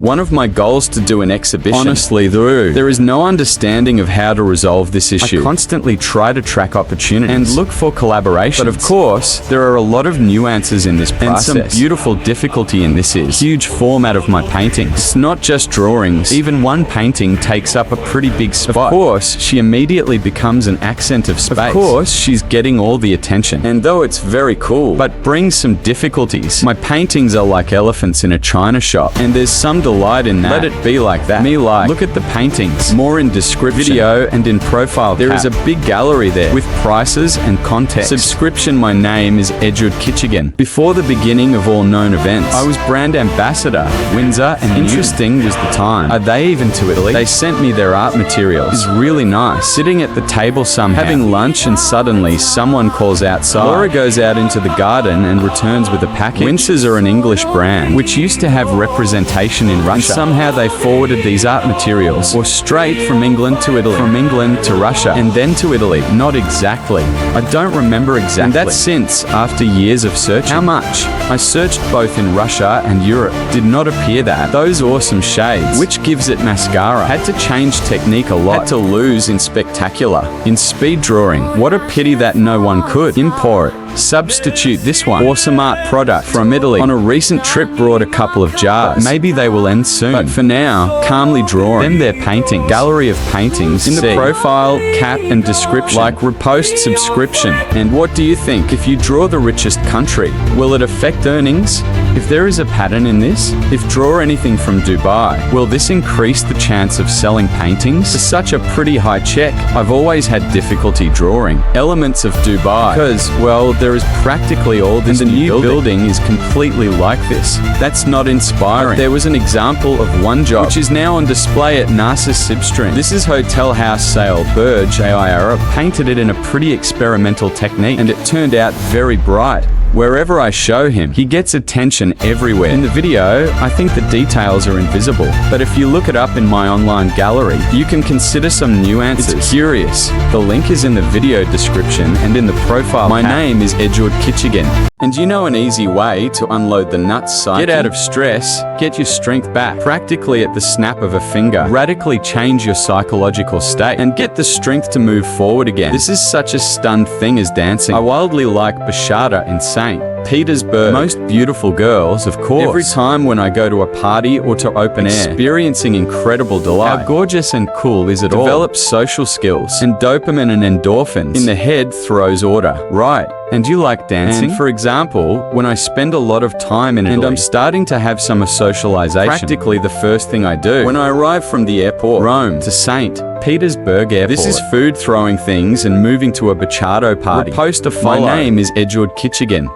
One of my goals to do an exhibition. Honestly, though, there is no understanding of how to resolve this issue. I constantly try to track opportunities and look for collaborations. But of course, there are a lot of nuances in this process. And some beautiful difficulty in this is huge format of my paintings. It's not just drawings. Even one painting takes up a pretty big spot. Of course, she immediately becomes an accent of space. Of course, she's getting all the attention. And though it's very cool, but brings some difficulties. My paintings are like elephants in a china shop, and there's some delight in that. Let it be like that. Me like, look at the paintings. More in description, video, and in profile. There is a big gallery there with prices and context. Subscription. My name is Eduard Kichigin. Before the beginning of all known events, I was brand ambassador, Windsor, and interesting was the time. Are they even to Italy? They sent me their art materials. It's really nice. Sitting at the table somehow, having lunch, and suddenly someone calls outside. Laura goes out into the garden and returns with a package. Windsors are an English brand, which used to have representation in Russia. And somehow they forwarded these art materials, or straight from England to Italy. From England to Russia, and then to Italy. Not exactly. I don't remember exactly. And that's since, after years of searching. How much? I searched both in Russia and Europe. Did not appear that. Those awesome shades. Which gives it mascara. Had to change technique a lot. Had to lose in spectacular. In speed drawing. What a pity that no one could import. Substitute this one. Awesome art product from Italy. On a recent trip brought a couple of jars. Maybe they will end soon. But for now, calmly drawing. Then their painting. Gallery of paintings. In the profile, cap, and description. Like repost subscription. And what do you think? If you draw the richest country, will it affect earnings? If there is a pattern in this, if draw anything from Dubai, will this increase the chance of selling paintings? For such a pretty high check, I've always had difficulty drawing elements of Dubai because, well, there is practically all this. And the new building is completely like this. That's not inspiring. But there was an example of one job, which is now on display at Narcissus Sibstrin. This is Hotel House Sale Burj Aira. Painted it in a pretty experimental technique, and it turned out very bright. Wherever I show him, he gets attention everywhere. In the video, I think the details are invisible, but if you look it up in my online gallery, you can consider some nuances. It's curious. The link is in the video description and in the profile. My name is Eduard Kichigin. And you know an easy way to unload the nuts psyche? Get out of stress, get your strength back, practically at the snap of a finger. Radically change your psychological state, and get the strength to move forward again. This is such a stunned thing as dancing. I wildly like Bashada in St. Petersburg. Most beautiful girls, of course. Every time when I go to a party or to open air, experiencing incredible delight. How gorgeous and cool is it all? Develops social skills, and dopamine and endorphins in the head throws order. Right. And you like dancing? And for example, when I spend a lot of time in Italy, and I'm starting to have summer socialization, practically the first thing I do when I arrive from the airport, Rome to St. Petersburg Airport. This is food throwing things and moving to a bachata party. Post a follow. My name is Eduard Kichigin.